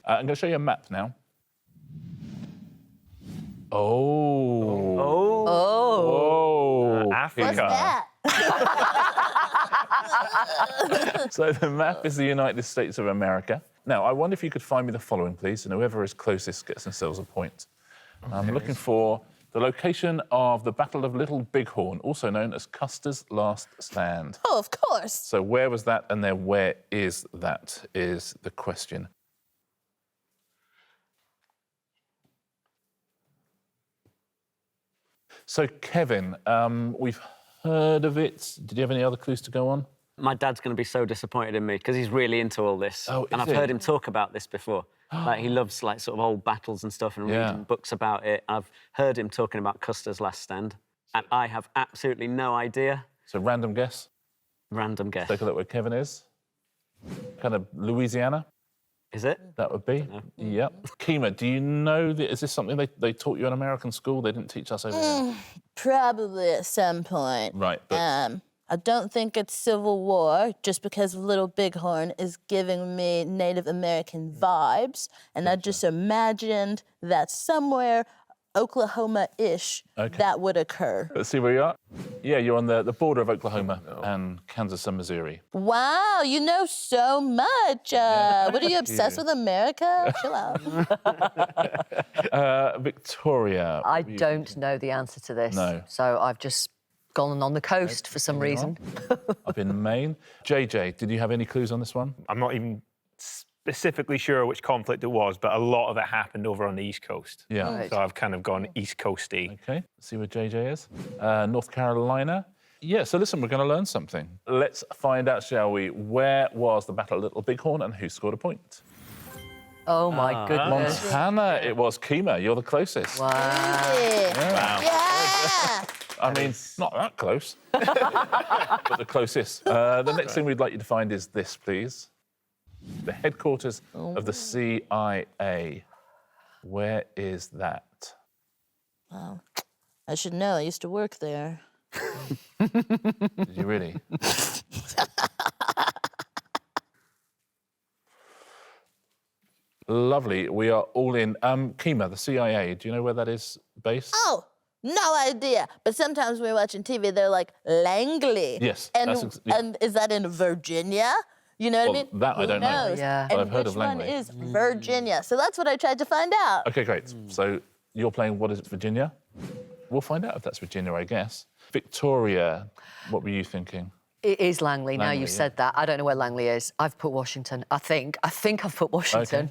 I'm going to show you a map now. Oh. Oh. Africa. What's that? So the map is the United States of America. Now, I wonder if you could find me the following, please, and whoever is closest gets themselves a point. I'm looking for the location of the Battle of Little Bighorn, also known as Custer's Last Stand. Oh, of course. So where was that, and then where is that, is the question. So, Kevin, we've heard of it. Did you have any other clues to go on? My dad's going to be so disappointed in me because he's really into all this. Oh, and I've heard him talk about this before. Like, he loves, like, sort of old battles and stuff and reading books about it. I've heard him talking about Custer's Last Stand, and I have absolutely no idea. So, random guess. Random guess. Take a look where Kevin is. Kind of Louisiana. Is it? That would be. Yep. Kima, do you know, is this something they taught you in American school? They didn't teach us over here? Probably at some point. Right, but... I don't think it's Civil War, just because Little Bighorn is giving me Native American vibes, and I just imagined that somewhere Oklahoma-ish that would occur. Let's see where you are. Yeah, you're on the border of Oklahoma and Kansas and Missouri. Wow, you know so much. What are you, obsessed with America? Chill out. Victoria. I don't know the answer to this. No. So I've just gone on the coast for some reason. Up in Maine. JJ, did you have any clues on this one? I'm not even specifically sure which conflict it was, but a lot of it happened over on the East Coast. Yeah. Right. So I've kind of gone East Coasty. OK, let's see where JJ is. North Carolina. Yeah, so listen, we're going to learn something. Let's find out, shall we? Where was the Battle of Little Bighorn and who scored a point? Oh, my goodness. Montana, it was Kima. You're the closest. Wow. Yeah. I mean, not that close, but the closest. The next thing we'd like you to find is this, please. The headquarters of the CIA. Where is that? Wow. I should know. I used to work there. Did you really? Lovely. We are all in. Kima, the CIA, do you know where that is based? Oh, no idea. But sometimes when we're watching TV, they're like, Langley. Yes. And is that in Virginia? You know what I mean? That I don't know. Yeah. But And I've heard which of Langley. one is Virginia? So that's what I tried to find out. OK, great. So you're playing what is it, Virginia? We'll find out if that's Virginia, I guess. Victoria, what were you thinking? It is Langley. Now Langley, you've said that. I don't know where Langley is. I've put Washington. I think I've put Washington.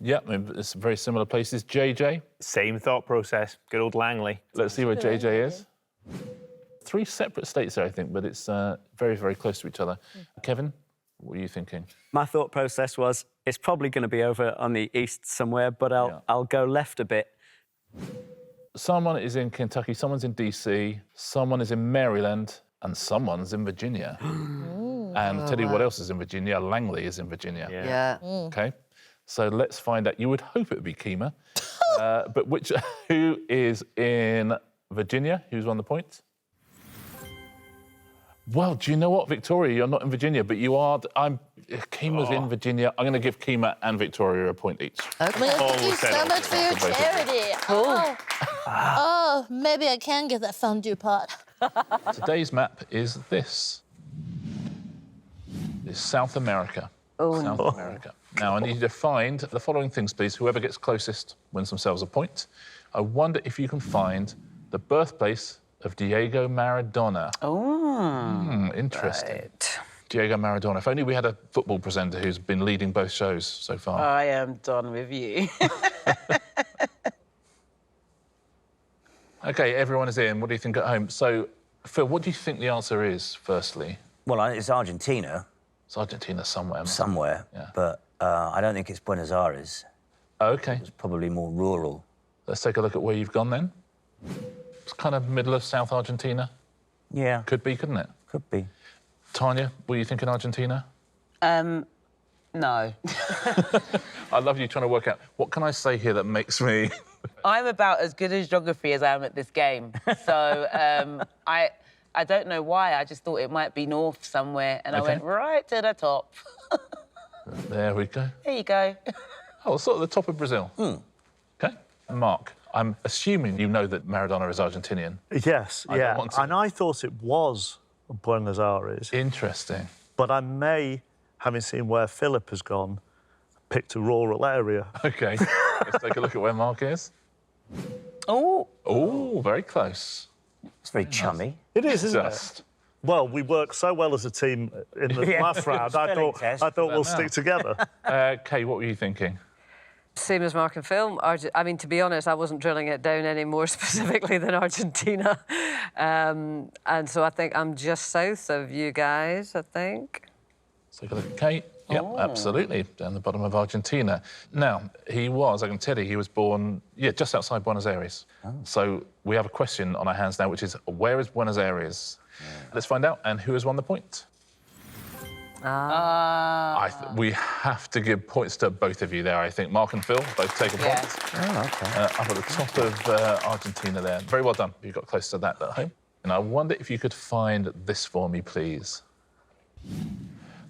Yeah, it's very similar places. JJ? Same thought process. Good old Langley. Let's see where JJ is. 3 separate states there, I think, but it's very, very close to each other. Kevin, what were you thinking? My thought process was, it's probably going to be over on the east somewhere, but I'll go left a bit. Someone is in Kentucky, someone's in DC, someone is in Maryland, and someone's in Virginia. And tell you what else is in Virginia. Langley is in Virginia. Yeah. OK, so let's find out. You would hope it would be Kima. But who is in Virginia? Who's won the point? Well, do you know what, Victoria? You're not in Virginia, but you are. Kima's in Virginia. I'm going to give Kima and Victoria a point each. Okay. Thank you so much for your charity. Oh, maybe I can get that fondue pot. Today's map is this. It's South America. South America. Now, I need you to find the following things, please. Whoever gets closest wins themselves a point. I wonder if you can find the birthplace of Diego Maradona. Interesting. Right. Diego Maradona. If only we had a football presenter who's been leading both shows so far. I am done with you. OK, everyone is in. What do you think at home? So, Phil, what do you think the answer is, firstly? Well, it's Argentina. It's Argentina somewhere. Somewhere, Yeah. but I don't think it's Buenos Aires. OK. It's probably more rural. Let's take a look at where you've gone then. It's kind of middle of South Argentina. Yeah. Could be, couldn't it? Could be. Tanya, were you thinking Argentina? No. I love you trying to work out, what can I say here that makes me... I'm about as good at geography as I am at this game. So I don't know why. I just thought it might be north somewhere, and I went right to the top. There we go. There you go. Oh, sort of the top of Brazil. OK. Mark, I'm assuming you know that Maradona is Argentinian. Yes, I don't want to. And I thought it was Buenos Aires. Interesting. But I may, having seen where Philip has gone, picked a rural area. OK. Let's take a look at where Mark is. Oh. Oh, very close. It's very chummy. It is, isn't Just. it? Well, we worked so well as a team in the Yeah. last round. I Spelling thought test. we'll stick together. Kay, what were you thinking? Same as Mark and Phil. I mean, to be honest, I wasn't drilling it down any more specifically than Argentina. And so I think I'm just south of you guys, I think. Let's take a look at Kate. Yep, absolutely, down the bottom of Argentina. Now, I can tell you, he was born, just outside Buenos Aires. So we have a question on our hands now, which is, where is Buenos Aires? Let's find out, and who has won the point? We have to give points to both of you there, I think. Mark and Phil both take a point. Oh, OK. Up at the top of Argentina there. Very well done. You got close to that at home. And I wonder if you could find this for me, please.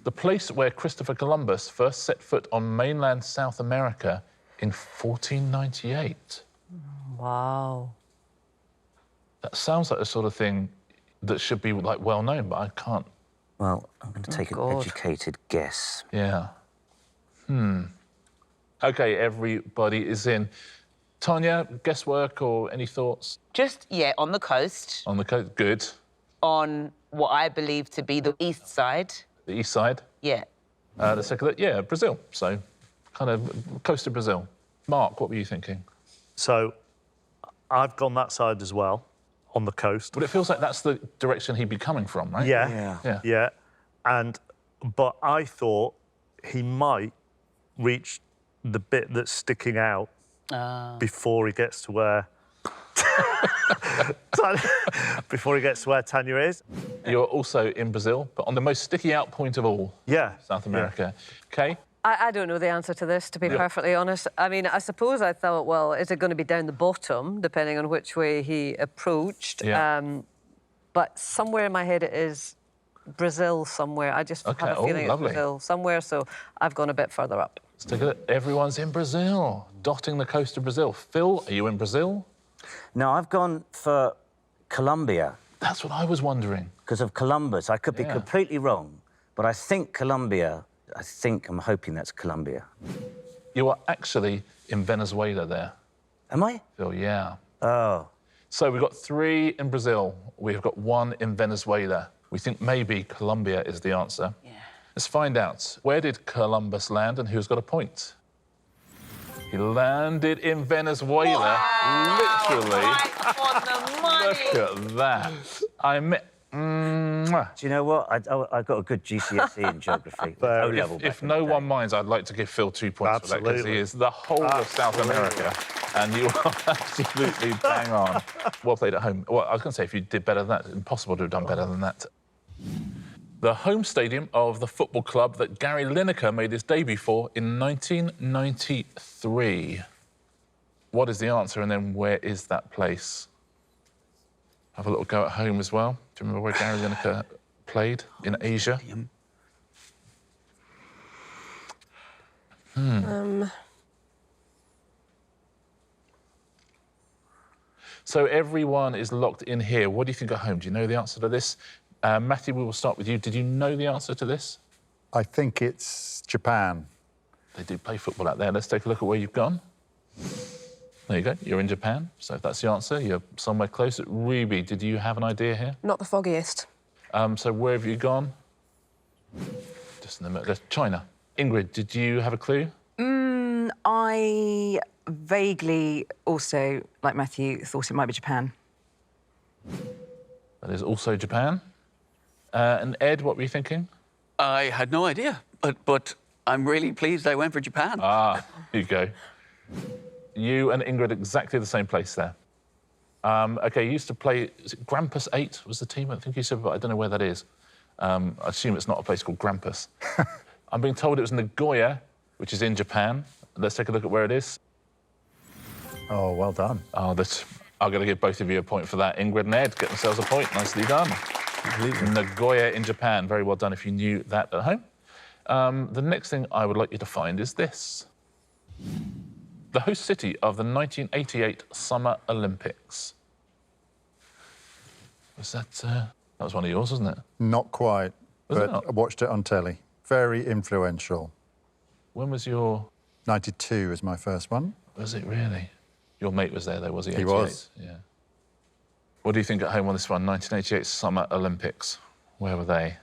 The place where Christopher Columbus first set foot on mainland South America in 1498. Wow. That sounds like the sort of thing that should be, like, well-known, but I can't. Well, I'm going to take an educated guess. Yeah. OK, everybody is in. Tanya, guesswork or any thoughts? Just, on the coast. On the coast? Good. On what I believe to be the east side. The east side? Yeah. The second, Brazil. So, kind of coast of Brazil. Mark, what were you thinking? So I've gone that side as well, on the coast. But it feels like that's the direction he'd be coming from, right? Yeah. But I thought he might reach the bit that's sticking out before he gets to where Tanya is. You're also in Brazil, but on the most sticky out point of all. Yeah. South America. Kay? I don't know the answer to this, to be perfectly honest. I mean, I suppose I thought, well, is it going to be down the bottom, depending on which way he approached? Yeah. But somewhere in my head it is Brazil somewhere. I just have a feeling it's Brazil somewhere, so I've gone a bit further up. Let's take a look. Everyone's in Brazil, dotting the coast of Brazil. Phil, are you in Brazil? No, I've gone for Colombia. That's what I was wondering. Because of Columbus. I could be completely wrong, but I think Colombia, I'm hoping that's Colombia. You are actually in Venezuela there. Am I? Phil, yeah. Oh. So we've got 3 in Brazil. We've got 1 in Venezuela. We think maybe Colombia is the answer. Yeah. Let's find out. Where did Columbus land and who's got a point? He landed in Venezuela. Wow, Literally. right on the money. Look at that. Do you know what? I got a good GCSE in geography. O-level If no one minds, I'd like to give Phil 2 points for that, because he is the whole of South America, and you are absolutely bang on. Well played at home. Well, I was going to say, if you did better than that, impossible to have done better than that. The home stadium of the football club that Gary Lineker made his debut for in 1993. What is the answer, and then where is that place? Have a little go at home as well. Do you remember where Gary Lineker played in Asia? So everyone is locked in here. What do you think at home? Do you know the answer to this? Matthew, we will start with you. Did you know the answer to this? I think it's Japan. They do play football out there. Let's take a look at where you've gone. There you go. You're in Japan. So if that's the answer, you're somewhere close. Ruby, did you have an idea here? Not the foggiest. So where have you gone? Just in the middle. China. Ingrid, did you have a clue? I vaguely also, like Matthew, thought it might be Japan. That is also Japan. And Ed, what were you thinking? I had no idea, but I'm really pleased I went for Japan. Ah, here you go. You and Ingrid exactly the same place there. OK, you used to play, is it Grampus 8 was the team? I think you said, but I don't know where that is. I assume it's not a place called Grampus. I'm being told it was Nagoya, which is in Japan. Let's take a look at where it is. Oh, well done. Oh, I'm going to give both of you a point for that. Ingrid and Ed get themselves a point. Nicely done. Nagoya in Japan. Very well done if you knew that at home. The next thing I would like you to find is this. The host city of the 1988 Summer Olympics. Was that was one of yours, wasn't it? Not quite, Was it but not? I watched it on telly. Very influential. When was your... 92 was my first one. Was it really? Your mate was there, though, was he? He 88? was. Yeah. What do you think at home on this one? 1988 Summer Olympics. Where were they?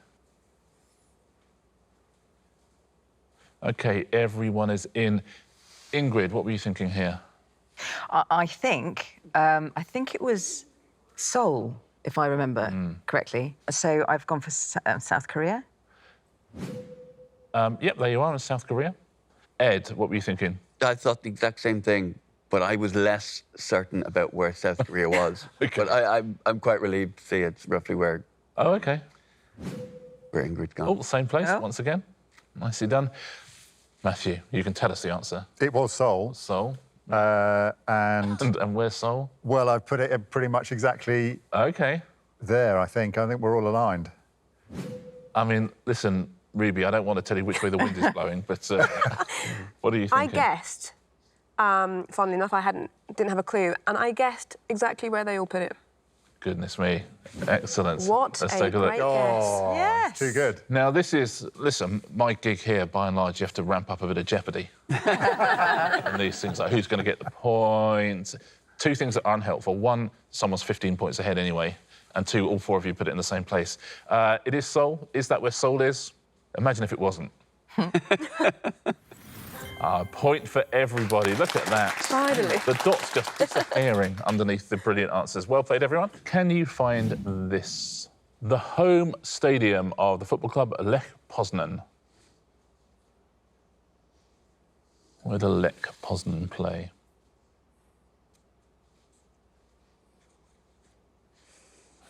OK, everyone is in. Ingrid, what were you thinking here? I think it was Seoul, if I remember correctly. So I've gone for South Korea. Yep, there you are in South Korea. Ed, what were you thinking? I thought the exact same thing, but I was less certain about where South Korea was. Okay. But I'm quite relieved to see it's roughly where Oh, OK. Ingrid's gone. Oh, same place Oh. once again. Nicely done. Matthew, you can tell us the answer. It was Seoul. Seoul. And where's Seoul? well, I've put it pretty much exactly OK. there, I think. I think we're all aligned. I mean, listen, Ruby, I don't want to tell you which way the wind is blowing, but what are you thinking? I guessed, funnily enough, didn't have a clue, and I guessed exactly where they all put it. Goodness me. Excellent. What Let's a take a look. great guess. Yes. Too good. Now, this is, listen, my gig here, by and large, you have to ramp up a bit of jeopardy. And these things like who's going to get the points. Two things that are unhelpful. One, someone's 15 points ahead anyway. And two, all four of you put it in the same place. It is Seoul. Is that where Seoul is? Imagine if it wasn't. Point for everybody. Look at that. Finally. The dots just disappearing underneath the brilliant answers. Well played, everyone. Can you find this? The home stadium of the football club Lech Poznań. Where do Lech Poznań play?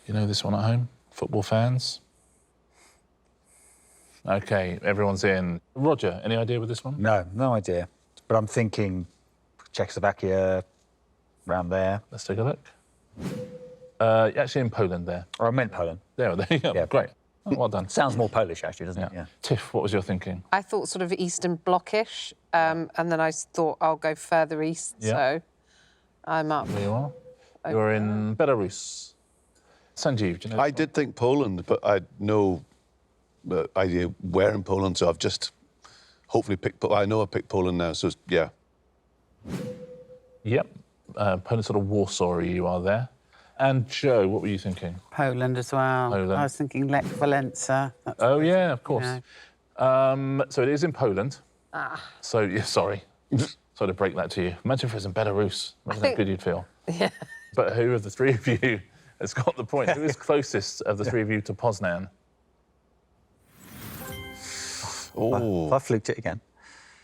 You know this one at home? Football fans? OK, everyone's in. Roger, any idea with this one? No, no idea. But I'm thinking Czechoslovakia, around there. Let's take a look. Actually in Poland there. Or I meant Poland. There you go. Yeah. Great. Oh, well done. Sounds more Polish, actually, doesn't it? Yeah. Tiff, what was your thinking? I thought sort of Eastern Blockish, and then I thought I'll go further east, Yeah. so I'm up. There you are. You're in Belarus. Sanjeev, do you know? I did think Poland, but I had no idea where in Poland, so I've just hopefully picked... I know I picked Poland now, so yeah. Yep. Poland sort of Warsaw you are there. And Joe, what were you thinking? Poland as well. Poland. I was thinking Lech Walesa. Oh, yeah, of course. You So it is in Poland. So, yeah, sorry. Sorry to break that to you. Imagine if it was in Belarus. Imagine how good you'd feel. Yeah. But who of the three of you has got the point? Who is closest of the three of you to Poznan? Oh. I fluked it again.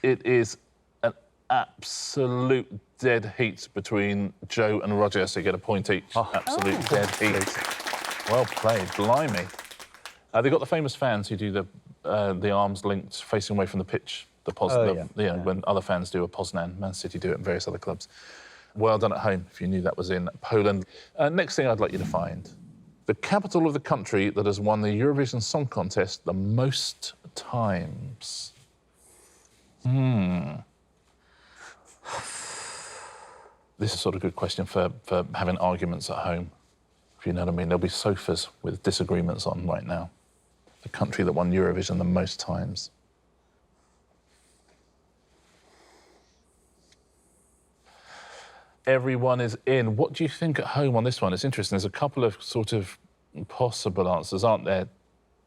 It is an absolute dead heat between Joe and Roger, so you get a point each. Absolute dead heat. Well played, blimey. They've got the famous fans who do the arms linked facing away from the pitch. When other fans do a Poznan, Man City do it, and various other clubs. Well done at home, if you knew that was in Poland. Next thing I'd like you to find. The capital of the country that has won the Eurovision Song Contest the most times. This is sort of a good question for having arguments at home, if you know what I mean. There'll be sofas with disagreements on right now. The country that won Eurovision the most times. Everyone is in. What do you think at home on this one? It's interesting. There's a couple of sort of possible answers, aren't there?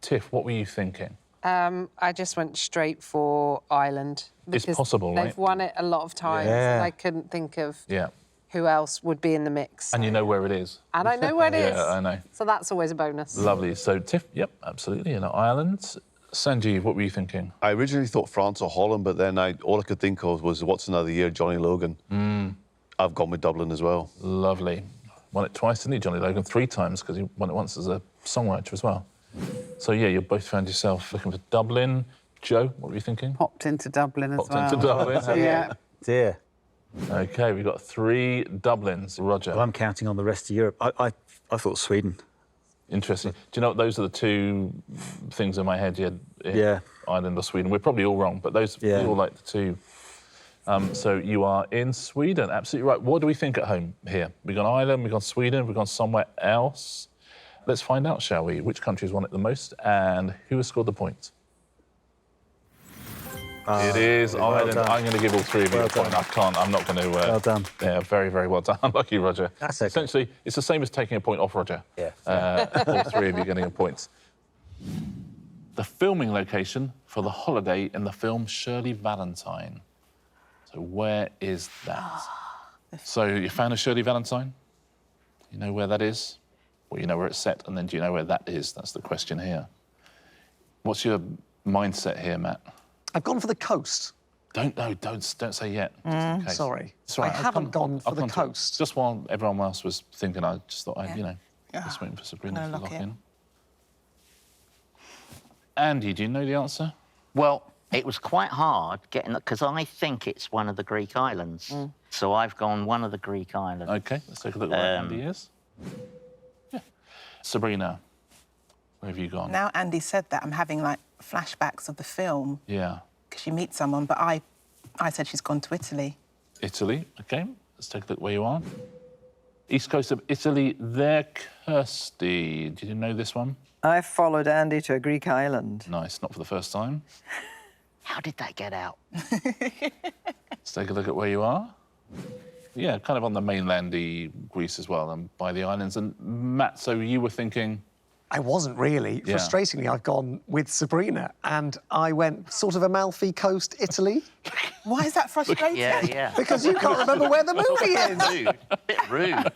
Tiff, what were you thinking? I just went straight for Ireland. It's possible, right? They've won it a lot of times, and I couldn't think of who else would be in the mix. And you know where it is. And I know where it is. Yeah, I know. So that's always a bonus. Lovely. So, Tiff, yep, absolutely. You know, Ireland. Sanjeev, what were you thinking? I originally thought France or Holland, but then all I could think of was What's Another Year, Johnny Logan. I've gone with Dublin as well. Lovely. Won it twice, didn't he, Johnny Logan? 3 times, because he won it once as a songwriter as well. So, yeah, you both found yourself looking for Dublin. Joe, what were you thinking? Popped into Dublin as well. Popped into Dublin. Yeah. Dear. OK, we've got 3 Dublins. Roger. Well, I'm counting on the rest of Europe. I thought Sweden. Interesting. Do you know what? Those are the two things in my head. Yeah. Ireland or Sweden. We're probably all wrong, but those we all like the two. So you are in Sweden. Absolutely right. What do we think at home here? We've gone Ireland, we've gone Sweden, we've gone somewhere else. Let's find out, shall we? Which country's won it the most and who has scored the point? It is Ireland. I'm going to give all three of you a point. I can't. I'm not going to. Well done. Yeah, very, very well done. Lucky, Roger. That's okay. Essentially, it's the same as taking a point off Roger. Yeah. All three of you getting a point. The filming location for the holiday in the film Shirley Valentine. So where is that? So you're a fan of Shirley Valentine? You know where that is? Well, you know where it's set, and then do you know where that is? That's the question here. What's your mindset here, Matt? I've gone for the coast. Don't say yet. Just in case. Sorry. It's all right, I haven't gone for the come to it. coast. Just while everyone else was thinking, I just thought I'd, just waiting for Sabrina to lock lock in. in. Andy, do you know the answer? Well, it was quite hard getting that because I think it's one of the Greek islands. So I've gone one of the Greek islands. OK, let's take a look at where Andy is. Yeah. Sabrina, where have you gone? Now Andy said that, I'm having, like, flashbacks of the film. Yeah. Because she meets someone, but I said she's gone to Italy. Italy, OK. Let's take a look where you are. East coast of Italy, there, Kirsty. Did you know this one? I followed Andy to a Greek island. Nice, not for the first time. How did that get out? Let's take a look at where you are. Yeah, kind of on the mainlandy Greece as well, and by the islands. And Matt, so you were thinking... I wasn't really. Yeah. Frustratingly, I've gone with Sabrina, and I went sort of Amalfi Coast, Italy. Why is that frustrating? Yeah. Because you can't remember where the movie is. Bit rude.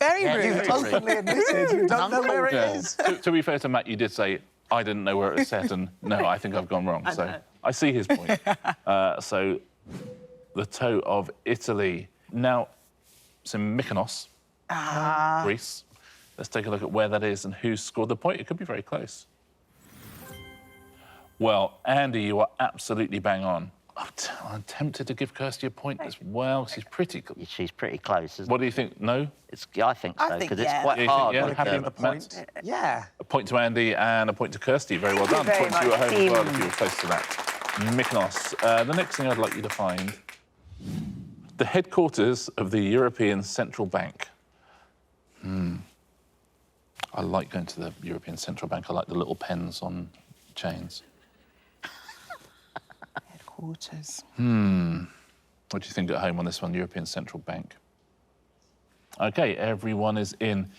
Very rude. You've openly admitted you don't know where it is. To be fair to Matt, you did say, I didn't know where it was set, and no, I think I've gone wrong. So I see his point. So the toe of Italy. Now, it's in Mykonos, Greece. Let's take a look at where that is and who scored the point. It could be very close. Well, Andy, you are absolutely bang on. I'm tempted to give Kirsty a point as well. She's pretty close, isn't What do you think? No? I think so, because it's quite Yeah, hard. you think, with happy the- with the point? Yeah. A point to Andy and a point to Kirsty. Very well done. very Point to you at much, home as well team. if you were close to that. Mykonos. The next thing I'd like you to find, the headquarters of the European Central Bank. I like going to the European Central Bank. I like the little pens on chains. Headquarters. What do you think at home on this one, European Central Bank? OK, everyone is in.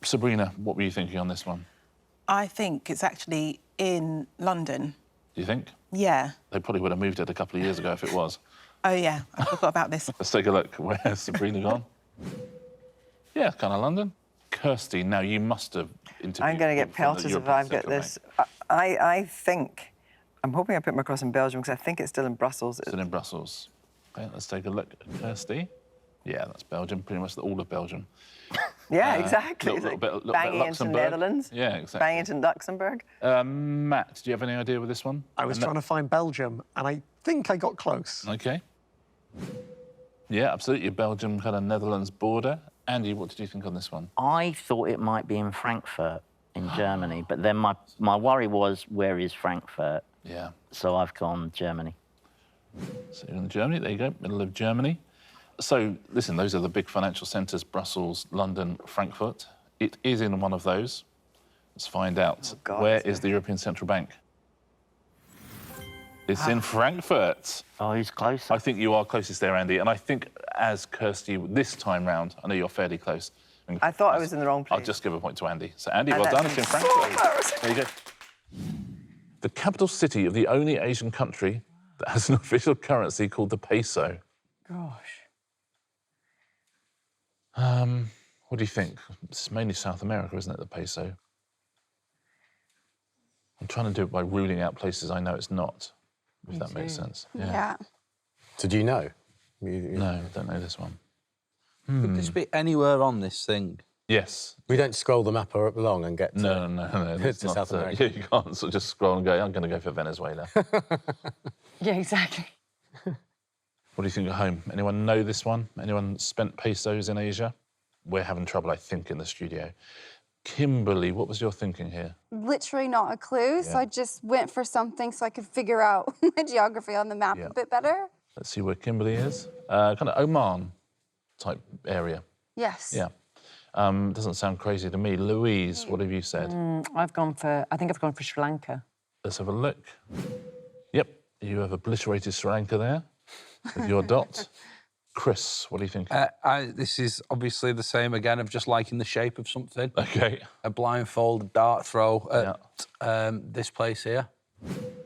Sabrina, what were you thinking on this one? I think it's actually in London. Do you think? Yeah. They probably would have moved it a couple of years ago if it was. Oh, yeah. I forgot about this. Let's take a look. Where's Sabrina gone? Yeah, kind of London. Kirsty, now you must have interviewed... I'm going to get people from the pelters if European I've got Central this. Bank. I think... I'm hoping I put my cross in Belgium because I think it's still in Brussels. Still in Brussels. OK, let's take a look at Kirsty. Yeah, that's Belgium, pretty much all of Belgium. Yeah, exactly. Little bit banging into Luxembourg. Netherlands. Yeah, exactly. Banging into Luxembourg. Matt, do you have any idea with this one? I was trying to find Belgium, and I think I got close. OK. Yeah, absolutely. Belgium, kind of Netherlands border. Andy, what did you think on this one? I thought it might be in Frankfurt, in Germany, but then my worry was, where is Frankfurt? Yeah. So I've gone Germany. So you're in Germany, there you go, middle of Germany. So, listen, those are the big financial centres, Brussels, London, Frankfurt. It is in one of those. Let's find out. Where is the European Central Bank? It's in Frankfurt. Oh, who's close? I think you are closest there, Andy. And I think, as Kirsty, this time round, I know you're fairly close. I thought I was in the wrong place. I'll just give a point to Andy. So, Andy, And well done. that's It's in so Frankfurt. embarrassing. There you go. The capital city of the only Asian country that has an official currency called the peso. Gosh. What do you think? It's mainly South America, isn't it, the peso? I'm trying to do it by ruling out places I know it's not, if that makes sense. Yeah. So do you know? No, I don't know this one. Could this be anywhere on this thing? Yes. We don't scroll the map along and get to... No. It's to not, South America. Yeah, you can't sort of just scroll and go, I'm going to go for Venezuela. Yeah, exactly. What do you think at home? Anyone know this one? Anyone spent pesos in Asia? We're having trouble, I think, in the studio. Kimberly, what was your thinking here? Literally not a clue, so I just went for something so I could figure out my geography on the map a bit better. Let's see where Kimberly is. Kind of Oman type area. Yes. Yeah. Doesn't sound crazy to me. Louise, what have you said? I think I've gone for Sri Lanka. Let's have a look. Yep, you have obliterated Sri Lanka there with your dot. Chris, what do you think? This is obviously the same again of just liking the shape of something. OK. A blindfold dart throw at this place here.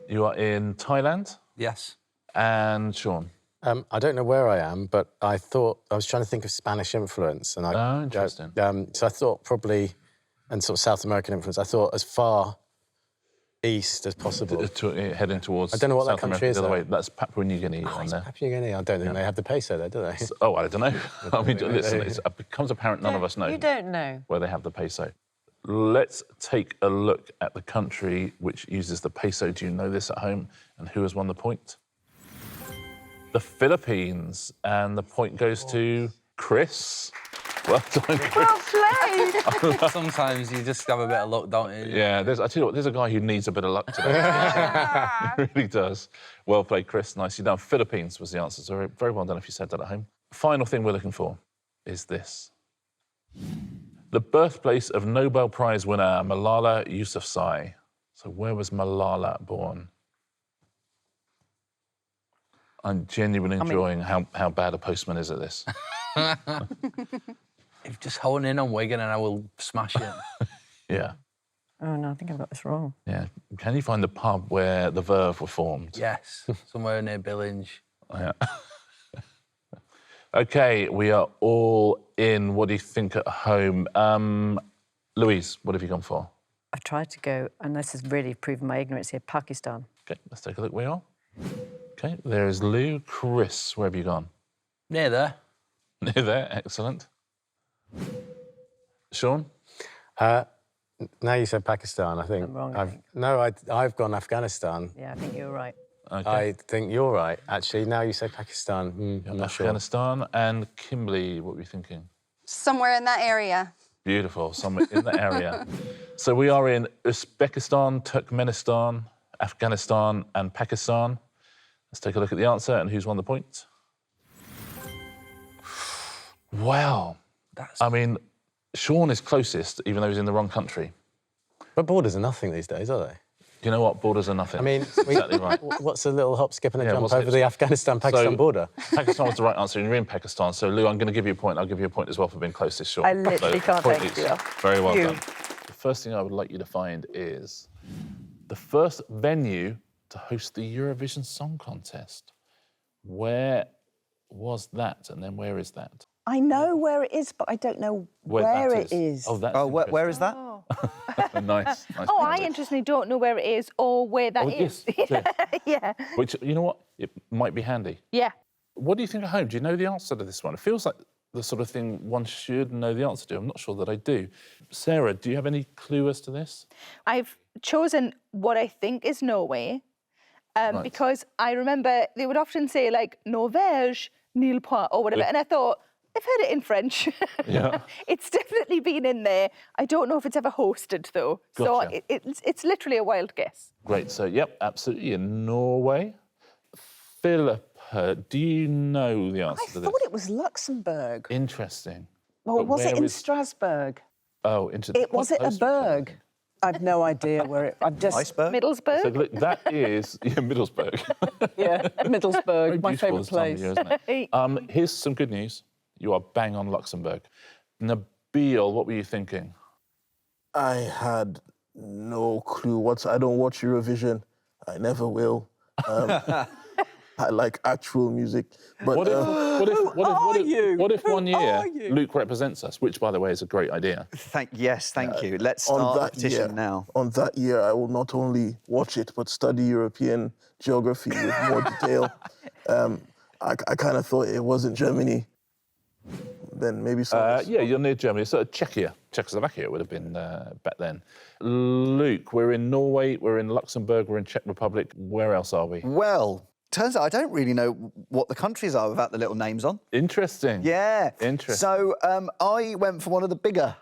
You are in Thailand? Yes. And Sean? I don't know where I am, but I was trying to think of Spanish influence. And interesting. So I thought probably, and sort of South American influence, I thought as far east as possible. Heading towards I don't know what South that country America, is, the other though. way. That's Papua New Guinea on there. Papua New Guinea, I don't think they have the peso there, do they? Oh, I don't know. I mean, listen, it becomes apparent none of us know. You don't know. Where they have the peso. Let's take a look at the country which uses the peso. Do you know this at home? And who has won the point? The Philippines. And the point goes to Chris. Well done, Chris. Well played. Sometimes you just have a bit of luck, don't you? Yeah, I tell you what, there's a guy who needs a bit of luck today. He really does. Well played, Chris. Nicely done. Philippines was the answer. So very well done if you said that at home. Final thing we're looking for is this. The birthplace of Nobel Prize winner Malala Yousafzai. So where was Malala born? I'm genuinely enjoying how bad a postman is at this. If just hone in on Wigan and I will smash it. Yeah. Oh, no, I think I've got this wrong. Yeah. Can you find the pub where the Verve were formed? Yes, somewhere near Billinge. Yeah. OK, we are all in. What do you think at home? Louise, what have you gone for? I've tried to go, and this has really proven my ignorance here, Pakistan. OK, let's take a look where you are. OK, there is Lou. Chris, where have you gone? Near there. Near there, excellent. Sean? Now you said Pakistan, I think. I'm wrong, I've gone Afghanistan. Yeah, I think you're right. Okay. I think you're right, actually. Now you said Pakistan. I'm not sure. Afghanistan. And Kimberly, what were you thinking? Somewhere in that area. Beautiful, somewhere in the area. So we are in Uzbekistan, Turkmenistan, Afghanistan and Pakistan. Let's take a look at the answer and who's won the point. Well, I mean, Sean is closest, even though he's in the wrong country. But borders are nothing these days, are they? Do you know what? Borders are nothing. I mean, exactly right. What's a little hop, skip and a jump over the Afghanistan-Pakistan border? Pakistan was the right answer, and you're in Pakistan. So, Lou, I'm going to give you a point. I'll give you a point as well for being closest, Sean. I literally can't thank you. Very well done. The first thing I would like you to find is the first venue to host the Eurovision Song Contest. Where was that, and then where is that? I know where it is, but I don't know where it is. Oh, that's where is that? Nice. Oh, I interestingly don't know where it is or where that is. Yeah. Which, you know what? It might be handy. Yeah. What do you think at home? Do you know the answer to this one? It feels like the sort of thing one should know the answer to. I'm not sure that I do. Sarah, do you have any clue as to this? I've chosen what I think is Norway because I remember they would often say, like, Norvège, nil point, or whatever, and I thought, I've heard it in French. Yeah. It's definitely been in there. I don't know if it's ever hosted, though. Gotcha. So it's literally a wild guess. Great. So, yep, absolutely. In Norway. Philippa, do you know the answer to this? I thought it was Luxembourg. Interesting. Or was it in is... Strasbourg? Oh, interesting. Was it a berg? I've no idea where it... I've just... Iceberg? Middlesbrough? So, look, that is... Yeah, Middlesbrough. Yeah, Middlesbrough, my favourite place. Year, isn't it? Here's some good news. You are bang on Luxembourg. Nabil, what were you thinking? I had no clue. I don't watch Eurovision. I never will. I like actual music. But what if 1 year Luke represents us, which, by the way, is a great idea? Thank you. Let's start the petition now. On that year, I will not only watch it, but study European geography with more detail. I kind of thought it wasn't Germany. Then maybe some. Yeah, you're near Germany. So Czechoslovakia would have been back then. Luke, we're in Norway, we're in Luxembourg, we're in Czech Republic. Where else are we? Well, turns out I don't really know what the countries are without the little names on. Interesting. Yeah. Interesting. So I went for one of the bigger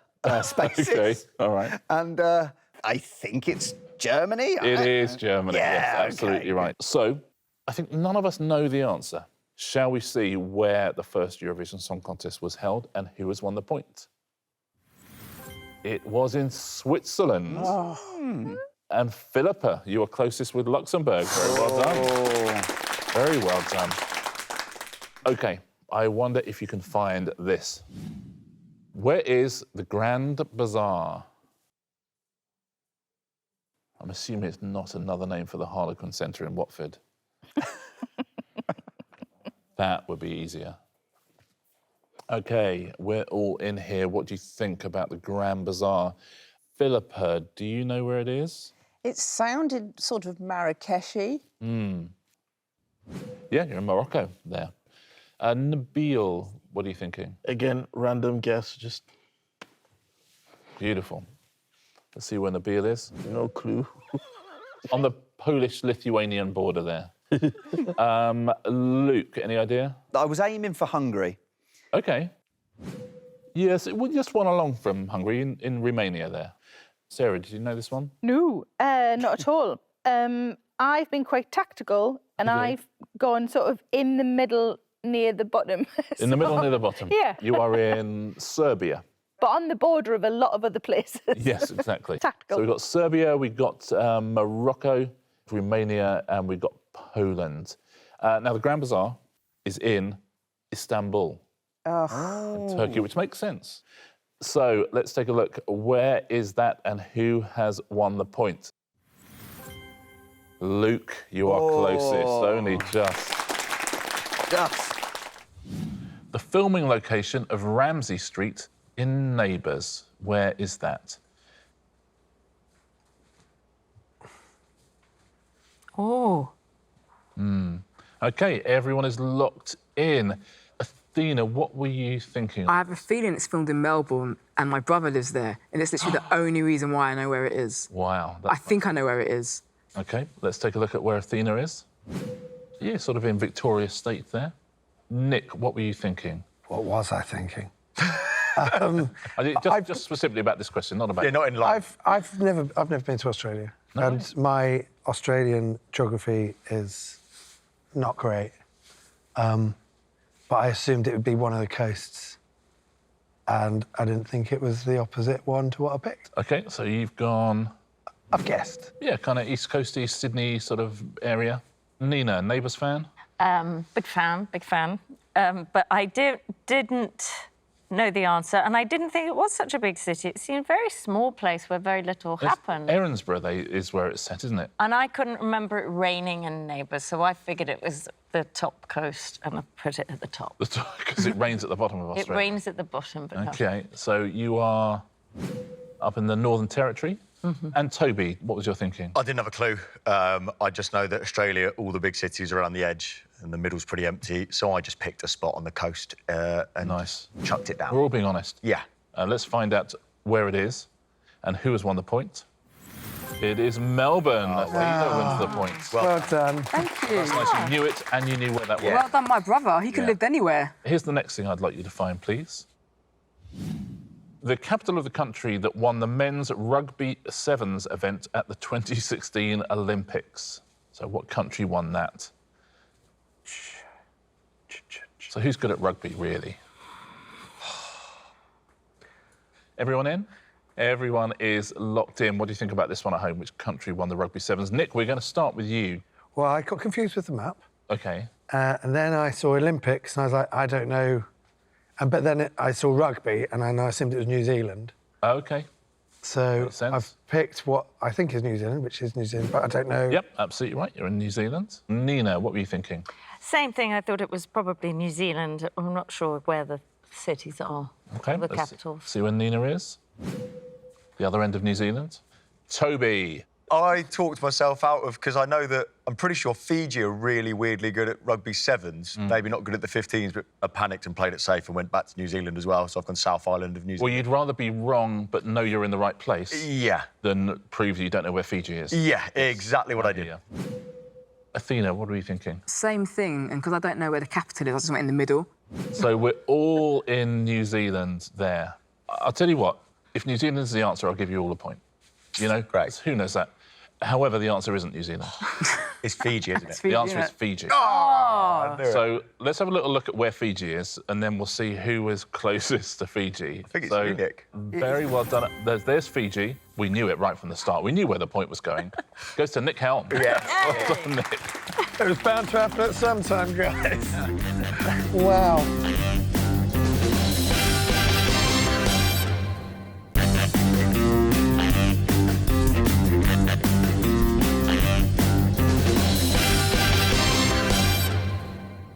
spaces. Okay, all right. And I think it's Germany. It is Germany. Yeah, yes, absolutely right. So, I think none of us know the answer. Shall we see where the first Eurovision Song Contest was held and who has won the point? It was in Switzerland. And Philippa, you were closest with Luxembourg. Very well done. Very well done. OK, I wonder if you can find this. Where is the Grand Bazaar? I'm assuming it's not another name for the Harlequin Centre in Watford. That would be easier. OK, we're all in here. What do you think about the Grand Bazaar? Philippa, do you know where it is? It sounded sort of Marrakeshi. Yeah, you're in Morocco there. Nabil, what are you thinking? Again, random guess, just... Beautiful. Let's see where Nabil is. No clue. On the Polish-Lithuanian border there. Luke, any idea? I was aiming for Hungary. OK. Yes, we just won along from Hungary in Romania there. Sarah, did you know this one? No, not at all. I've been quite tactical, and I've gone sort of in the middle near the bottom. In the middle near the bottom? Yeah. You are in Serbia. But on the border of a lot of other places. Yes, exactly. Tactical. So we've got Serbia, we've got Morocco, Romania, and we've got Poland. Now, the Grand Bazaar is in Istanbul, in Turkey, which makes sense. So let's take a look. Where is that and who has won the point? Luke, you are closest, only just. The filming location of Ramsay Street in Neighbours. Where is that? OK, everyone is locked in. Athena, what were you thinking? I have a feeling it's filmed in Melbourne and my brother lives there, and it's literally the only reason why I know where it is. Wow. I think I know where it is. OK, let's take a look at where Athena is. Yeah, sort of in Victoria State there. Nick, what were you thinking? What was I thinking? Just specifically about this question, not about... Yeah, not in life. I've never been to Australia, and my Australian geography is not great. But I assumed it would be one of the coasts, and I didn't think it was the opposite one to what I picked. OK, so you've gone... I've guessed. Yeah, kind of East Coasty, Sydney sort of area. Nina, Neighbours fan? Big fan. But I didn't know the answer, and I didn't think it was such a big city. It seemed a very small place where very little happened. Erinsborough is where it's set, isn't it? And I couldn't remember it raining in Neighbours, so I figured it was the top coast, and I put it at the top. Because it rains at the bottom of Australia. It rains at the bottom, but OK, so you are up in the Northern Territory. And Toby, what was your thinking? I didn't have a clue. I just know that Australia, all the big cities are around the edge and the middle's pretty empty, so I just picked a spot on the coast and chucked it down. We're all being honest. Yeah. Let's find out where it is and who has won the point. It is Melbourne. Athena wins the point. Well done. Thank you. That's nice. You knew it and you knew where that was. Well done, my brother. He could have lived anywhere. Here's the next thing I'd like you to find, please. The capital of the country that won the men's rugby sevens event at the 2016 Olympics. So what country won that? So who's good at rugby, really? Everyone in? Everyone is locked in. What do you think about this one at home? Which country won the rugby sevens? Nick, we're going to start with you. Well, I got confused with the map. OK. And then I saw Olympics, and I was like, I don't know. But then I saw rugby, and I assumed it was New Zealand. OK. So I've picked what I think is New Zealand, which is New Zealand, but I don't know. Yep, absolutely right. You're in New Zealand. Nina, what were you thinking? same thing. I thought it was probably New Zealand. I'm not sure where the cities are, OK, the let's capitals. see where Nina is. The other end of New Zealand. Toby. I talked myself out of, because I know that I'm pretty sure Fiji are really weirdly good at rugby sevens, maybe not good at the 15s, but I panicked and played it safe and went back to New Zealand as well. So I've gone South Island of New Zealand. Well, you'd rather be wrong but know you're in the right place. Yeah. Than prove you don't know where Fiji is. Yeah, exactly what I did. Athena, what are you thinking? Same thing, and because I don't know where the capital is, I just went in the middle. So we're all in New Zealand there. I'll tell you what, If New Zealand is the answer, I'll give you all a point. You know? Great. Who knows that? However, the answer isn't New Zealand. It's Fiji, isn't it? The answer is Fiji. Oh! So let's have a little look at where Fiji is, and then we'll see who is closest to Fiji. I think it's so, Lineker. Very well done. There's Fiji. We knew it right from the start. We knew where the point was going. Goes to Nick Helm. Yeah. Well done, Nick. It was bound to happen at some time, guys. Wow.